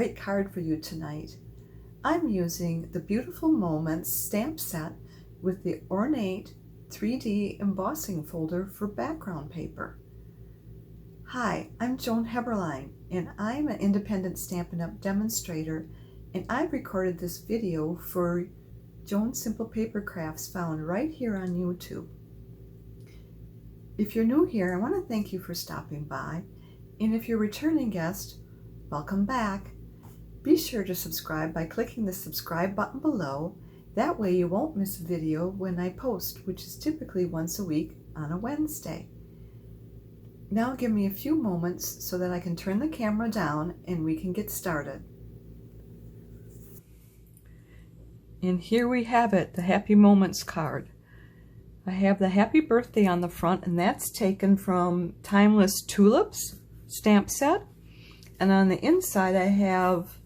great card for you tonight. I'm using the Beautiful Moments stamp set with the Ornate 3D Embossing Folder for background paper. Hi, I'm Joan and I'm an independent Stampin' Up! Demonstrator, and I've recorded this video for Joan Simple Paper Crafts found right here on YouTube. If you're new here, I want to thank you for stopping by, and if you're a returning guest, welcome back. Be sure to subscribe by clicking the subscribe button below. That way you won't miss a video when I post, which is typically once a week on a Wednesday. Now give me a few moments so that I can turn the camera down and we can get started. And here we have it, the Happy Moments card. I have the happy birthday on the front, and that's taken from Timeless Tulips stamp set. And on the inside I have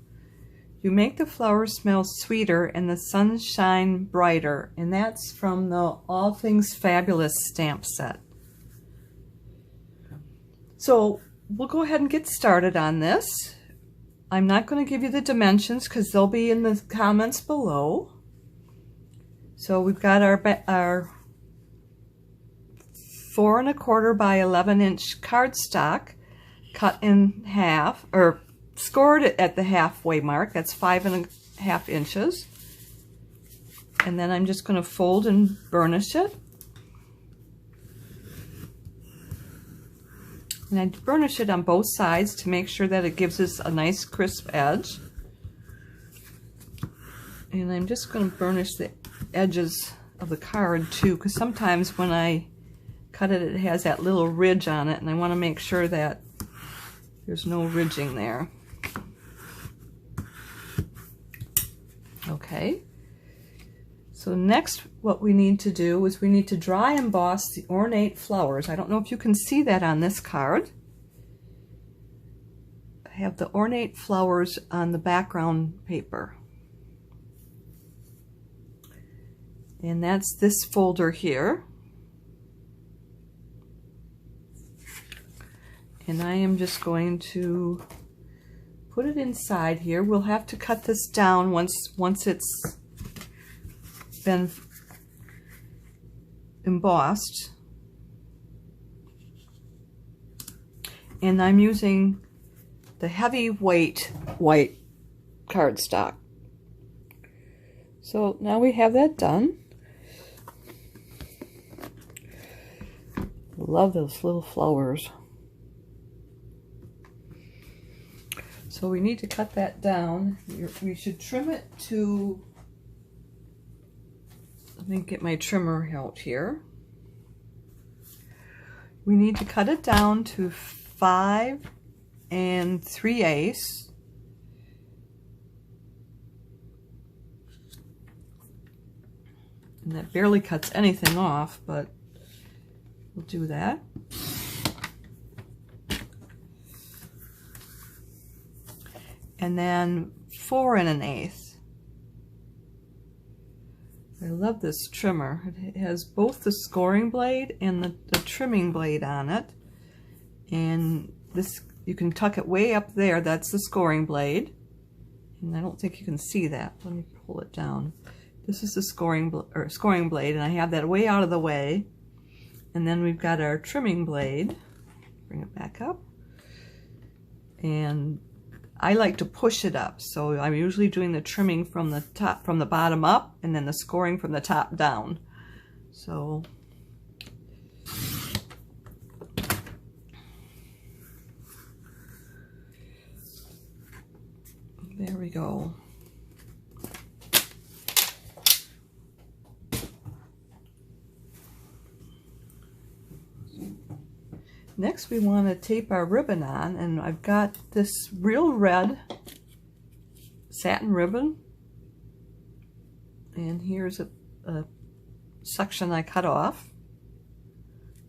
You Make the Flowers Smell Sweeter and the Sun Shine Brighter, and that's from the All Things Fabulous stamp set. So we'll go ahead and get started on this. I'm not going to give you the dimensions because they'll be in the comments below. So we've got our 4 1/4 by 11 inch cardstock cut in half, or scored at the halfway mark. That's 5 1/2 inches. And then I'm just going to fold and burnish it. And I burnish it on both sides to make sure that it gives us a nice crisp edge. And I'm just going to burnish the edges of the card too, because sometimes when I cut it, it has that little ridge on it, and I want to make sure that there's no ridging there. Okay. So next what we need to do is we need to dry emboss the ornate flowers. I don't know if you can see that on this card. I have the ornate flowers on the background paper. And that's this folder here. And I am just going to put it inside here. We'll have to cut this down once it's been embossed. And I'm using the heavyweight white cardstock. So now we have that done. Love those little flowers. So we need to cut that down. We should trim it to, let me get my trimmer out here. We need to cut it down to 5 3/8. And that barely cuts anything off, but we'll do that. And then 4 1/8. I love this trimmer. It has both the scoring blade and the trimming blade on it. And this, you can tuck it way up there. That's the scoring blade. And I don't think you can see that. Let me pull it down. This is the scoring blade, and I have that way out of the way. And then we've got our trimming blade. Bring it back up. And I like to push it up, so I'm usually doing the trimming from the top, from the bottom up, and then the scoring from the top down. So there we go. Next we want to tape our ribbon on, and I've got this real red satin ribbon, and here's a section I cut off,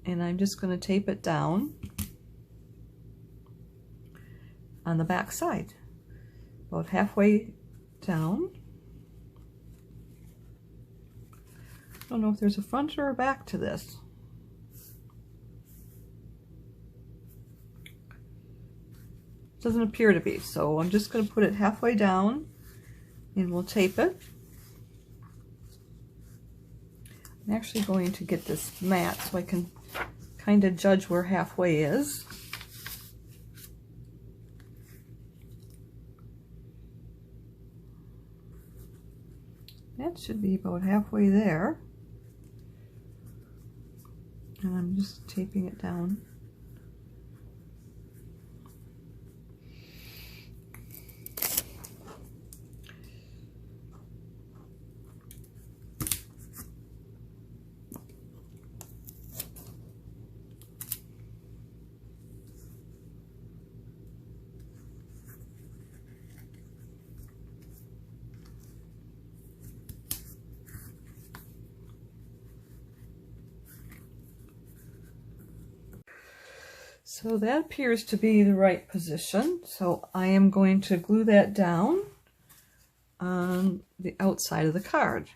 and I'm just going to tape it down on the back side, about halfway down. I don't know if there's a front or a back to this. doesn't appear to be. So I'm just going to put it halfway down and we'll tape it. I'm actually going to get this mat so I can kind of judge where halfway is. That should be about halfway there. And I'm just taping it down. So that appears to be the right position. So I am going to glue that down on the outside of the card.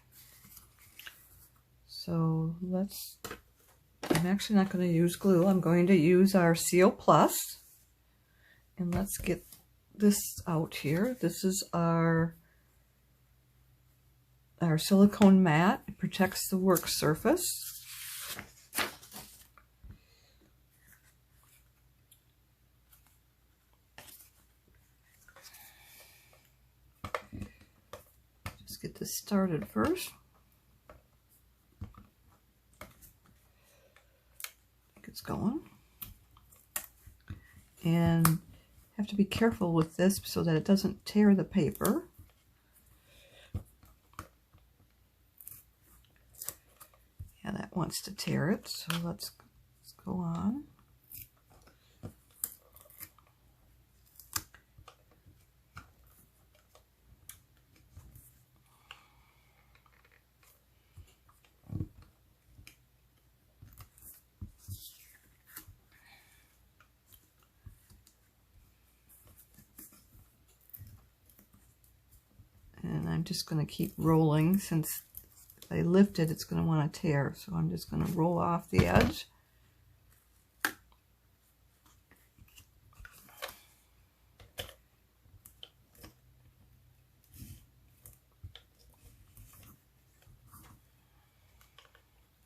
So I'm actually not going to use glue. I'm going to use our CO Plus. And let's get this out here. This is our silicone mat. It protects the work surface. Get this started first. I think it's going. And have to be careful with this so that it doesn't tear the paper. Yeah, that wants to tear it, so let's go on. I'm just going to keep rolling. Since if I lift it, it's going to want to tear. So I'm just going to roll off the edge.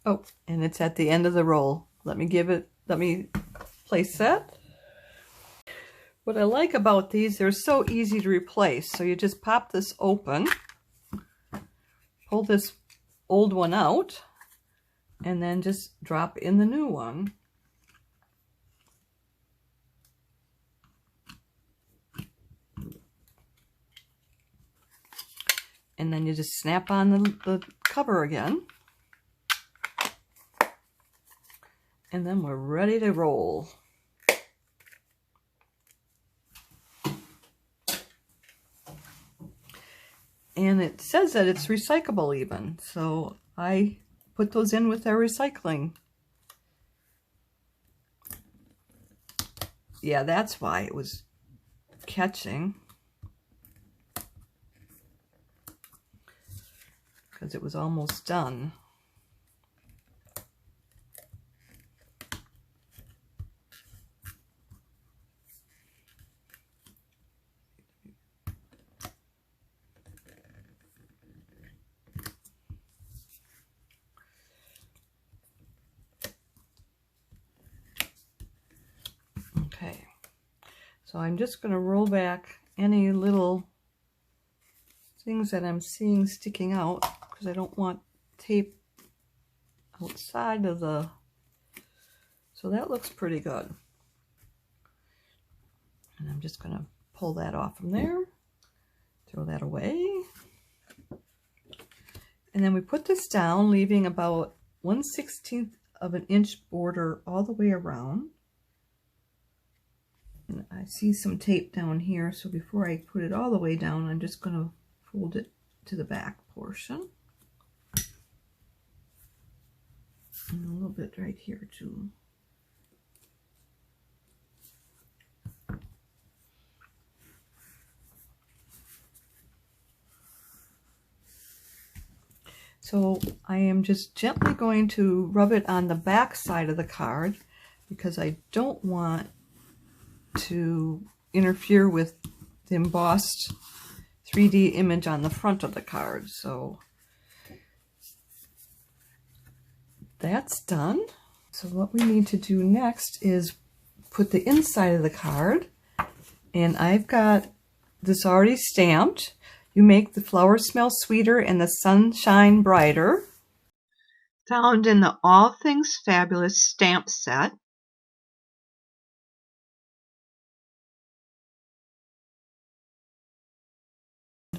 Oh, and it's at the end of the roll. Let me place that. What I like about these, they're so easy to replace. So you just pop this open, pull this old one out, and then just drop in the new one. And then you just snap on the cover again. And then we're ready to roll. And it says that it's recyclable even, so I put those in with their recycling. Yeah, that's why it was catching. Because it was almost done. Okay, so I'm just going to roll back any little things that I'm seeing sticking out because I don't want tape outside of the... So that looks pretty good. And I'm just going to pull that off from there, throw that away. And then we put this down, leaving about 1/16 of an inch border all the way around. And I see some tape down here, so before I put it all the way down, I'm just going to fold it to the back portion. And a little bit right here too. So I am just gently going to rub it on the back side of the card because I don't want to interfere with the embossed 3D image on the front of the card. So that's done. So what we need to do next is put the inside of the card. And I've got this already stamped. You make the flowers smell sweeter and the sunshine brighter. Found in the All Things Fabulous stamp set.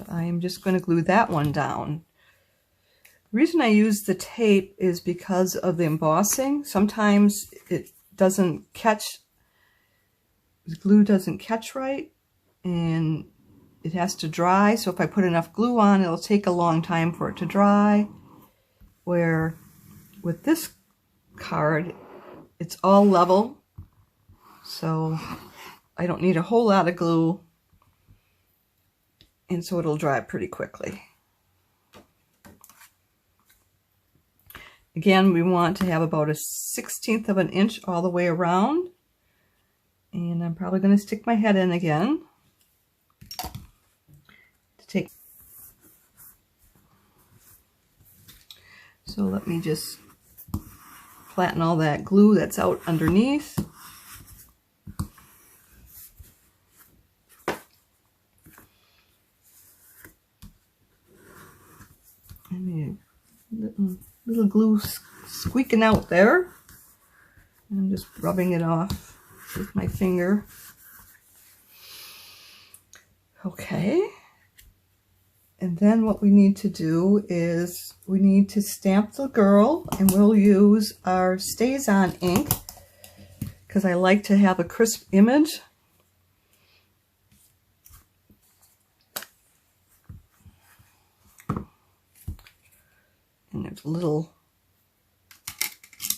I'm just going to glue that one down. The reason I use the tape is because of the embossing. Sometimes it doesn't catch, the glue doesn't catch right, and it has to dry. So if I put enough glue on, it'll take a long time for it to dry. Where with this card, it's all level, so I don't need a whole lot of glue, and so it'll dry pretty quickly. Again, we want to have about 1/16 of an inch all the way around, and I'm probably going to stick my head in again to take. So let me just flatten all that glue that's out underneath. And little glue squeaking out there. I'm just rubbing it off with my finger. Okay. And then what we need to do is we need to stamp the girl, and we'll use our StazOn ink because I like to have a crisp image. And there's a little,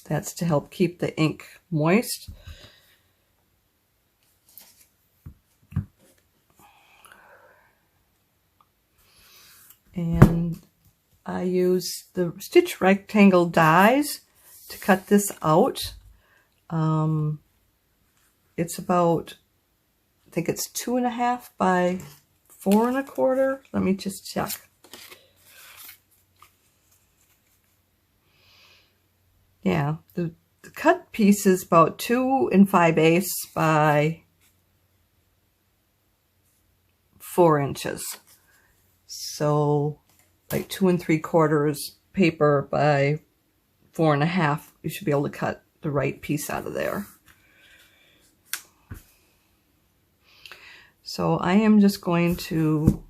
that's to help keep the ink moist. And I use the stitch rectangle dies to cut this out. It's about, I think it's 2.5 by 4 1/4. Let me just check. Yeah, the cut piece is about 2 5/8 by 4 inches. So like 2 3/4 paper by 4 1/2. You should be able to cut the right piece out of there. So I am just going to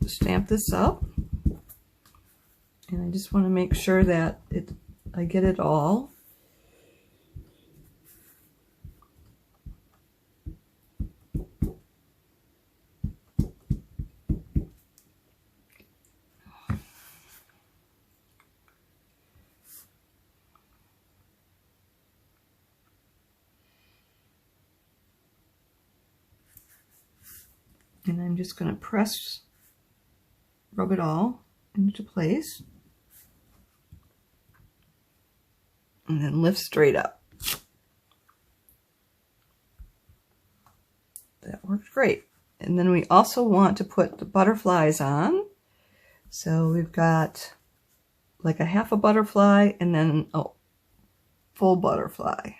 stamp this up. And I just want to make sure that I get it all. And I'm just going to rub it all into place. And then lift straight up. That worked great. And then we also want to put the butterflies on. So we've got like 1/2 a butterfly and then a full butterfly.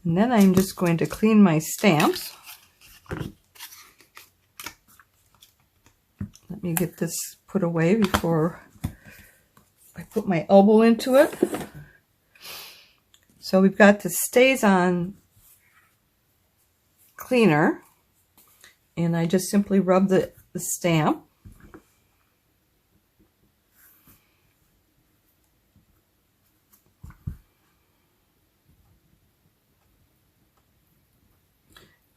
And then I'm just going to clean my stamps. Let me get this put away before I put my elbow into it. So we've got the StazOn cleaner, and I just simply rub the stamp.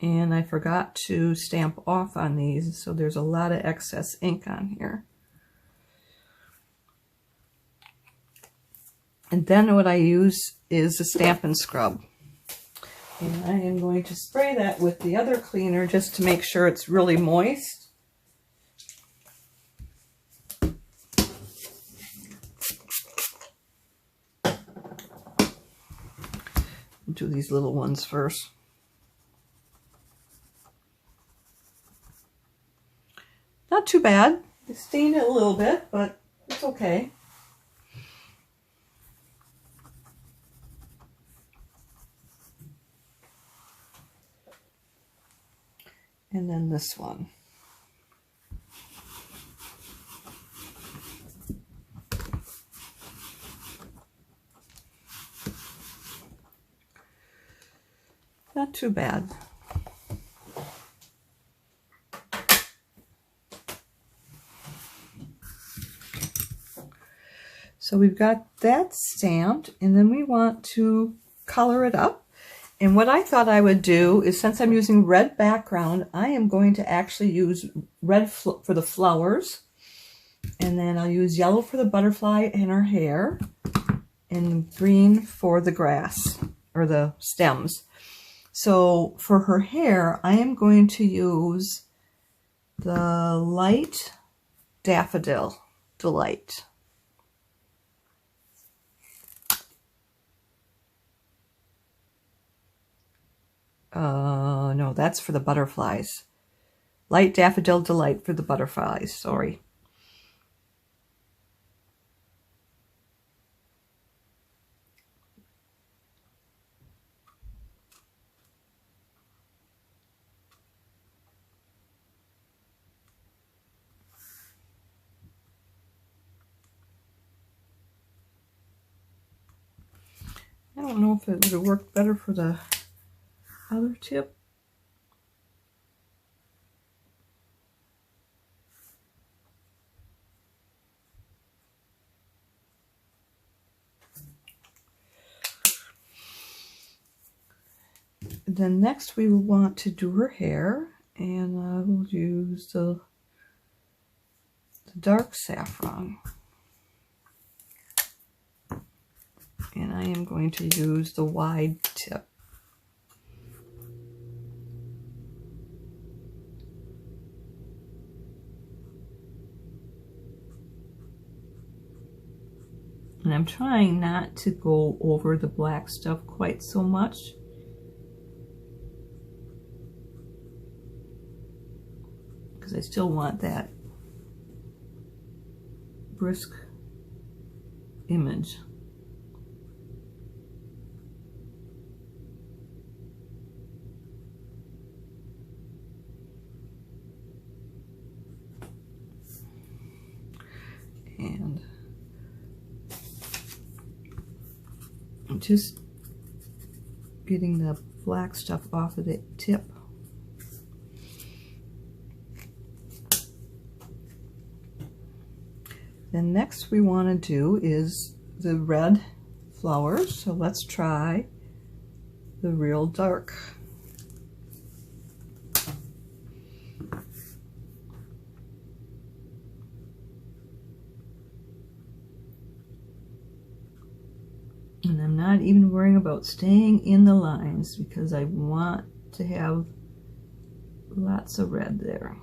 And I forgot to stamp off on these, so there's a lot of excess ink on here. And then what I use is a Stampin' scrub. And I am going to spray that with the other cleaner just to make sure it's really moist. Do these little ones first. Not too bad. I stained it a little bit, but it's okay. And then this one. Not too bad. So we've got that stamped, and then we want to color it up. And what I thought I would do is, since I'm using red background, I am going to actually use red for the flowers. And then I'll use yellow for the butterfly and her hair, and green for the grass, or the stems. So for her hair, I am going to use the light Daffodil Delight. No, that's for the butterflies. Light Daffodil Delight for the butterflies, sorry. I don't know if it would have worked better for the other tip. Then next we will want to do her hair, and I will use the dark saffron. And I am going to use the wide tip. And I'm trying not to go over the black stuff quite so much, because I still want that brisk image. And I'm just getting the black stuff off of the tip. Then next we want to do is the red flowers. So let's try the real dark. And I'm not even worrying about staying in the lines because I want to have lots of red there.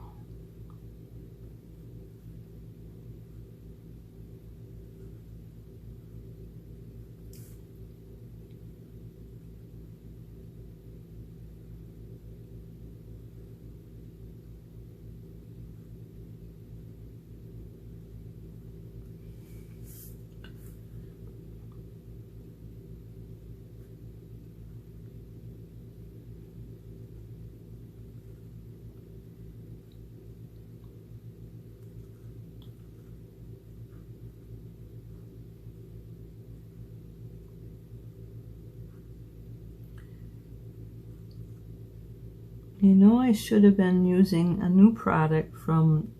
You know, I should have been using a new product from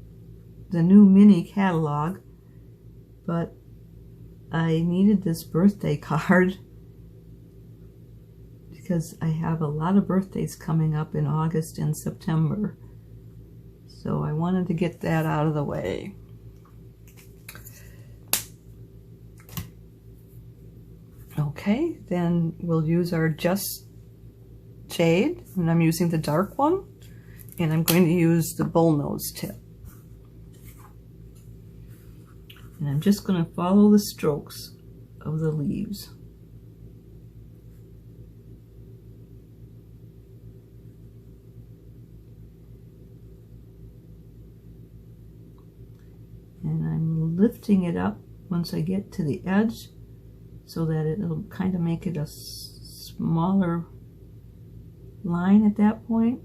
the new mini catalog, but I needed this birthday card because I have a lot of birthdays coming up in August and September. So I wanted to get that out of the way. Okay, then we'll use our Just Jade, and I'm using the dark one, and I'm going to use the bullnose tip. And I'm just going to follow the strokes of the leaves. And I'm lifting it up once I get to the edge so that it'll kind of make it a smaller line at that point.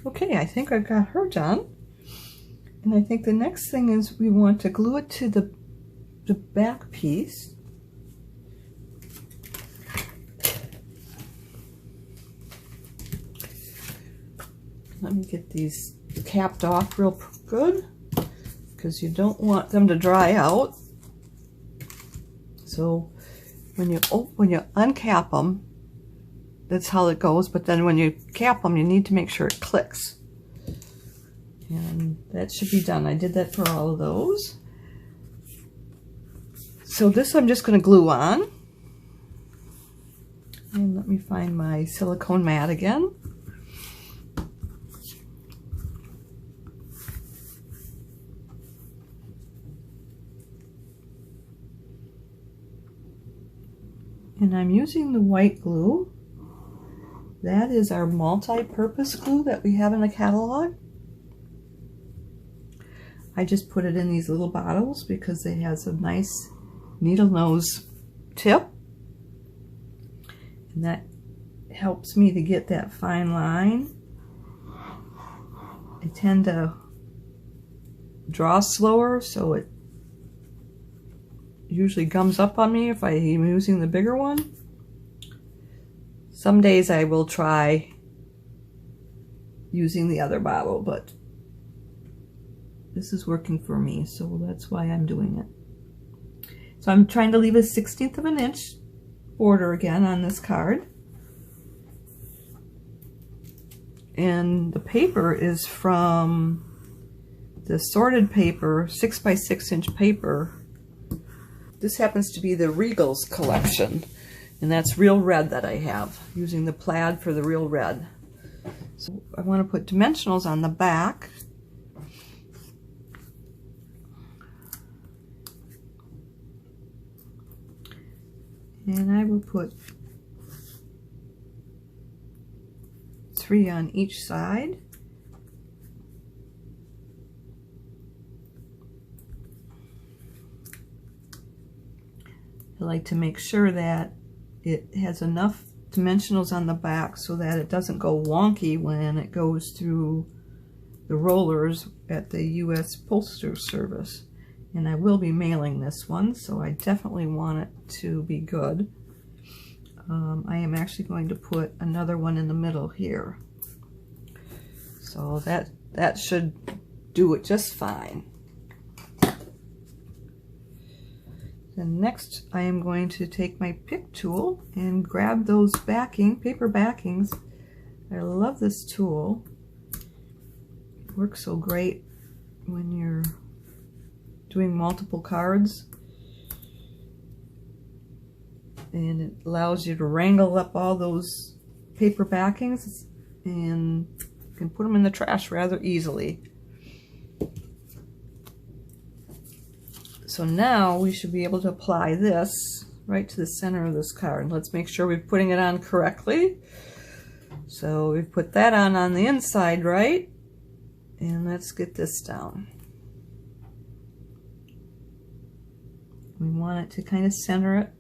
Okay, I think I've got her done. And I think the next thing is we want to glue it to the back piece. Let me get these capped off real good, because you don't want them to dry out. So when you uncap them, that's how it goes, but then when you cap them, you need to make sure it clicks. And that should be done. I did that for all of those. So this I'm just going to glue on. And let me find my silicone mat again. And I'm using the white glue. That is our multi-purpose glue that we have in the catalog. I just put it in these little bottles because it has a nice needle nose tip. And that helps me to get that fine line. I tend to draw slower, so it usually gums up on me if I am using the bigger one. Some days I will try using the other bottle, but this is working for me, so that's why I'm doing it. So I'm trying to leave a 1/16 of an inch border again on this card. And the paper is from the sorted paper, 6x6 inch paper. This happens to be the REGALS collection. And that's real red that I have, using the plaid for the real red. So I want to put dimensionals on the back. And I will put 3 on each side. I like to make sure that it has enough dimensionals on the back so that it doesn't go wonky when it goes through the rollers at the U.S. Postal Service. And I will be mailing this one, so I definitely want it to be good. I am actually going to put another one in the middle here. So that should do it just fine. Then next I am going to take my pick tool and grab those paper backings. I love this tool. It works so great when you're doing multiple cards. and it allows you to wrangle up all those paper backings and you can put them in the trash rather easily. So now we should be able to apply this right to the center of this card. Let's make sure we're putting it on correctly. So we put that on the inside, right? And let's get this down. We want it to kind of center it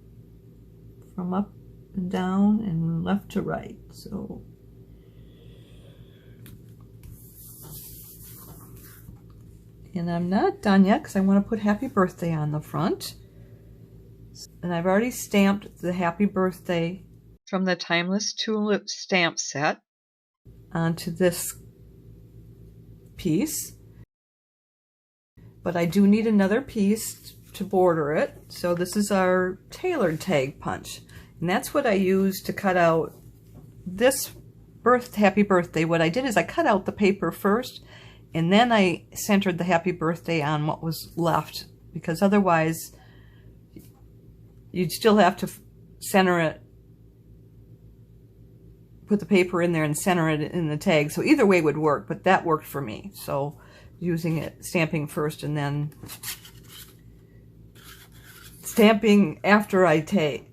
from up and down and left to right. So and I'm not done yet because I want to put happy birthday on the front. And I've already stamped the happy birthday from the Timeless Tulips stamp set onto this piece. But I do need another piece to border it. So this is our tailored tag punch. And that's what I used to cut out this happy birthday. What I did is I cut out the paper first, and then I centered the happy birthday on what was left, because otherwise you'd still have to center it, put the paper in there and center it in the tag. So either way would work, but that worked for me. So using it, stamping first and then stamping after I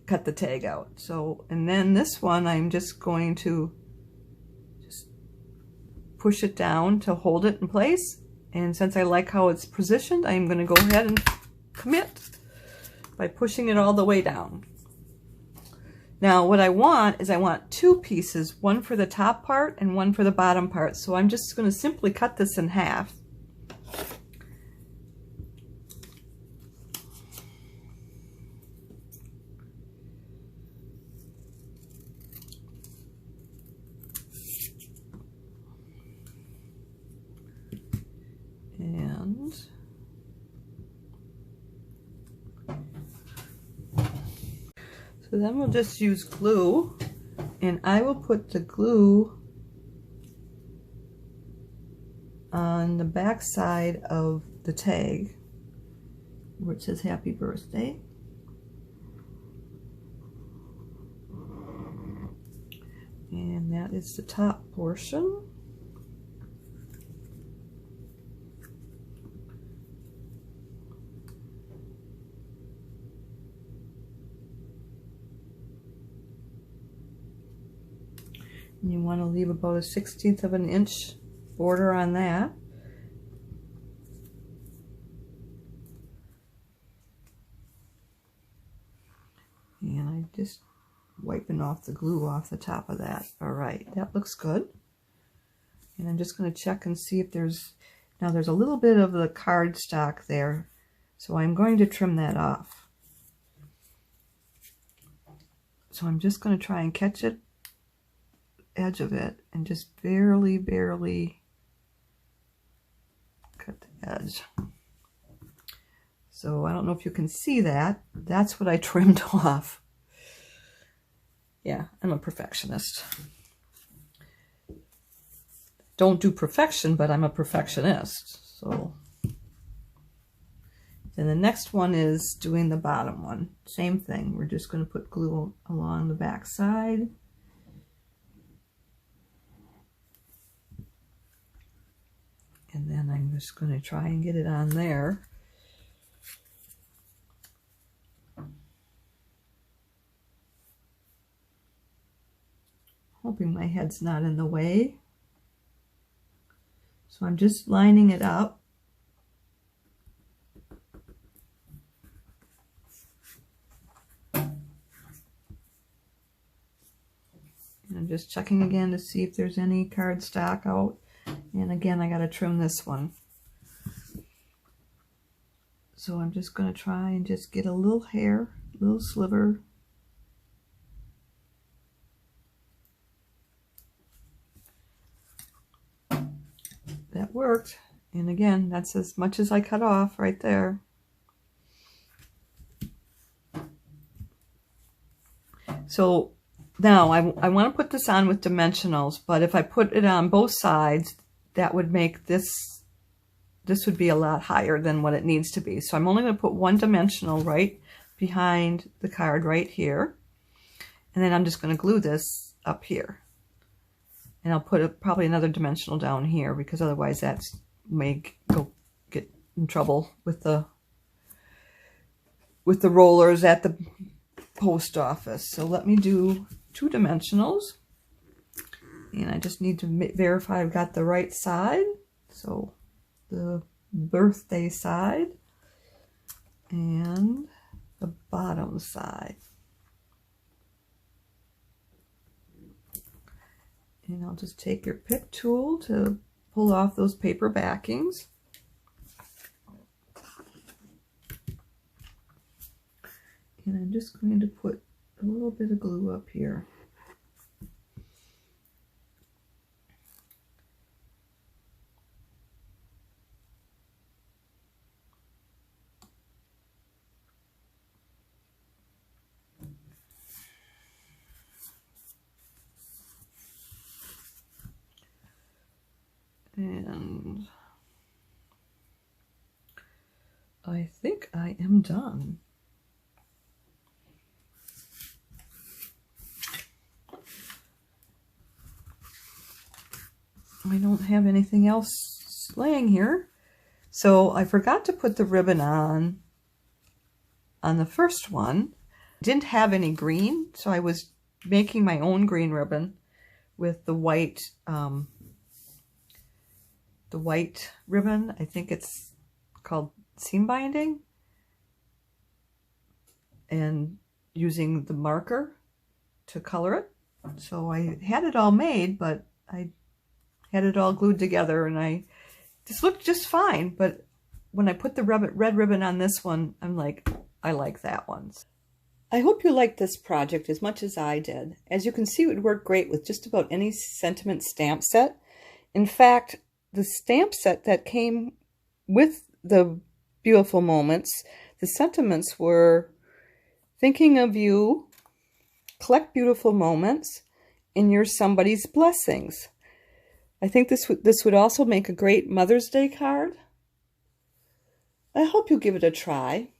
cut the tag out. So, and then this one I'm just going to push it down to hold it in place. And since I like how it's positioned, I'm going to go ahead and commit by pushing it all the way down. Now what I want is I want two pieces, one for the top part and one for the bottom part. So I'm just going to simply cut this in half. And so then we'll just use glue, and I will put the glue on the back side of the tag where it says happy birthday. And that is the top portion. And you want to leave about a 1/16 of an inch border on that. And I'm just wiping off the glue off the top of that. All right, that looks good. And I'm just going to check and see if there's a little bit of the cardstock there. So I'm going to trim that off. So I'm just going to try and catch it, edge of it, and just barely cut the edge. So I don't know if you can see that. That's what I trimmed off. Yeah, I'm a perfectionist. Don't do perfection, but I'm a perfectionist. So then the next one is doing the bottom one. Same thing. We're just going to put glue along the back side. And then I'm just going to try and get it on there. Hoping my head's not in the way. So I'm just lining it up. And I'm just checking again to see if there's any cardstock out. And again, I got to trim this one. So I'm just going to try and just get a little hair, a little sliver. That worked. And again, that's as much as I cut off right there. So now I want to put this on with dimensionals, but if I put it on both sides, that would make this would be a lot higher than what it needs to be. So I'm only going to put one dimensional right behind the card right here. And then I'm just going to glue this up here. And I'll put probably another dimensional down here, because otherwise that's may get in trouble with the rollers at the post office. So let me do 2 dimensionals. And I just need to verify I've got the right side. So the birthday side and the bottom side. And I'll just take your pick tool to pull off those paper backings. And I'm just going to put a little bit of glue up here. And I think I am done. I don't have anything else laying here. So I forgot to put the ribbon on the first one. Didn't have any green, so I was making my own green ribbon with the white ribbon. I think it's called seam binding, and using the marker to color it. So I had it all made, but I had it all glued together, and this looked just fine. But when I put the red ribbon on this one, I'm like, I like that one. I hope you liked this project as much as I did. As you can see, it would work great with just about any sentiment stamp set. In fact, the stamp set that came with the Beautiful Moments, the sentiments were thinking of you, collect beautiful moments, and you're somebody's blessings. I think this would also make a great Mother's Day card. I hope you'll give it a try.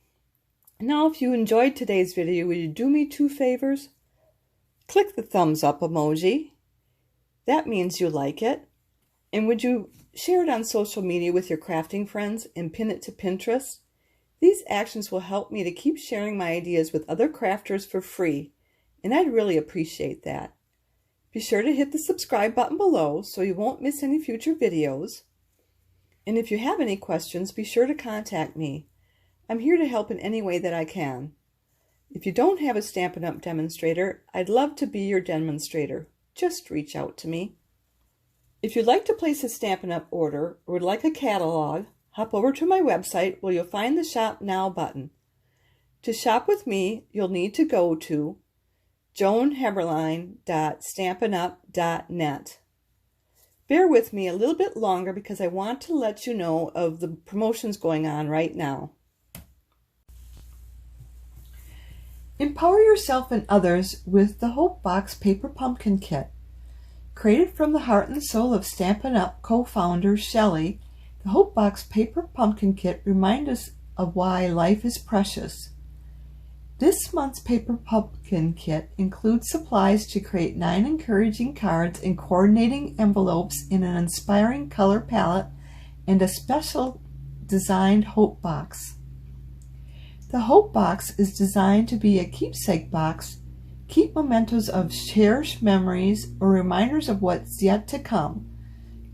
Now, if you enjoyed today's video, would you do me 2 favors? Click the thumbs up emoji. That means you like it. And would you share it on social media with your crafting friends and pin it to Pinterest? These actions will help me to keep sharing my ideas with other crafters for free, and I'd really appreciate that. Be sure to hit the subscribe button below so you won't miss any future videos. And if you have any questions, be sure to contact me. I'm here to help in any way that I can. If you don't have a Stampin' Up! Demonstrator, I'd love to be your demonstrator. Just reach out to me. If you'd like to place a Stampin' Up! Order or would like a catalog, hop over to my website where you'll find the Shop Now button. To shop with me, you'll need to go to joanheberlein.stampinup.net. Bear with me a little bit longer because I want to let you know of the promotions going on right now. Empower yourself and others with the Hope Box Paper Pumpkin Kit. Created from the heart and soul of Stampin' Up! Co-founder Shelley, the Hope Box Paper Pumpkin Kit reminds us of why life is precious. This month's Paper Pumpkin Kit includes supplies to create 9 encouraging cards and coordinating envelopes in an inspiring color palette and a special designed Hope Box. The Hope Box is designed to be a keepsake box. Keep mementos of cherished memories or reminders of what's yet to come.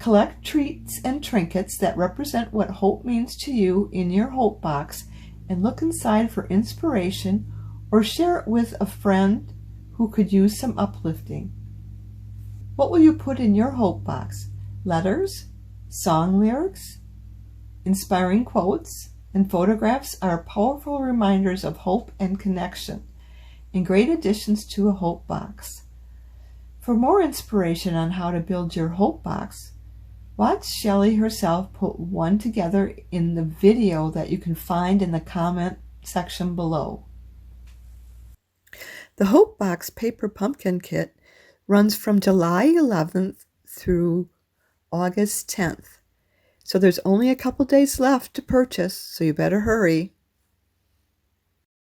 Collect treats and trinkets that represent what hope means to you in your Hope Box, and look inside for inspiration or share it with a friend who could use some uplifting. What will you put in your Hope Box? Letters, song lyrics, inspiring quotes, and photographs are powerful reminders of hope and connection, and great additions to a Hope Box. For more inspiration on how to build your Hope Box, watch Shelley herself put one together in the video that you can find in the comment section below. The Hope Box Paper Pumpkin Kit runs from July 11th through August 10th. So there's only a couple days left to purchase, so you better hurry.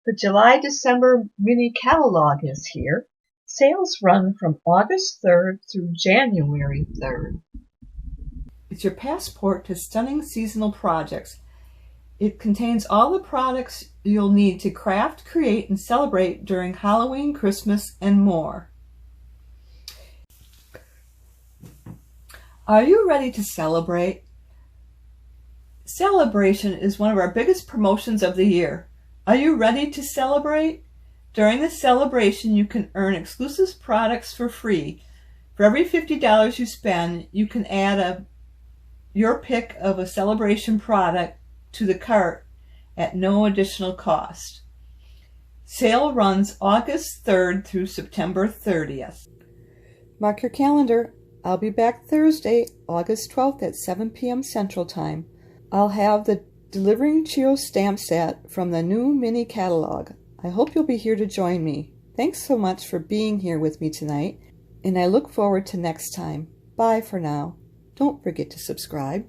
The July-December mini catalog is here. Sales run from August 3rd through January 3rd. It's your passport to stunning seasonal projects. It contains all the products you'll need to craft, create, and celebrate during Halloween, Christmas, and more. Are you ready to celebrate? Celebration is one of our biggest promotions of the year. Are you ready to celebrate? During the celebration, you can earn exclusive products for free. For every $50 you spend, you can add your pick of a celebration product to the cart at no additional cost. Sale runs August 3rd through September 30th. Mark your calendar. I'll be back Thursday, August 12th at 7 p.m. Central Time. I'll have the Delivering Chio stamp set from the new mini catalog. I hope you'll be here to join me. Thanks so much for being here with me tonight, and I look forward to next time. Bye for now. Don't forget to subscribe.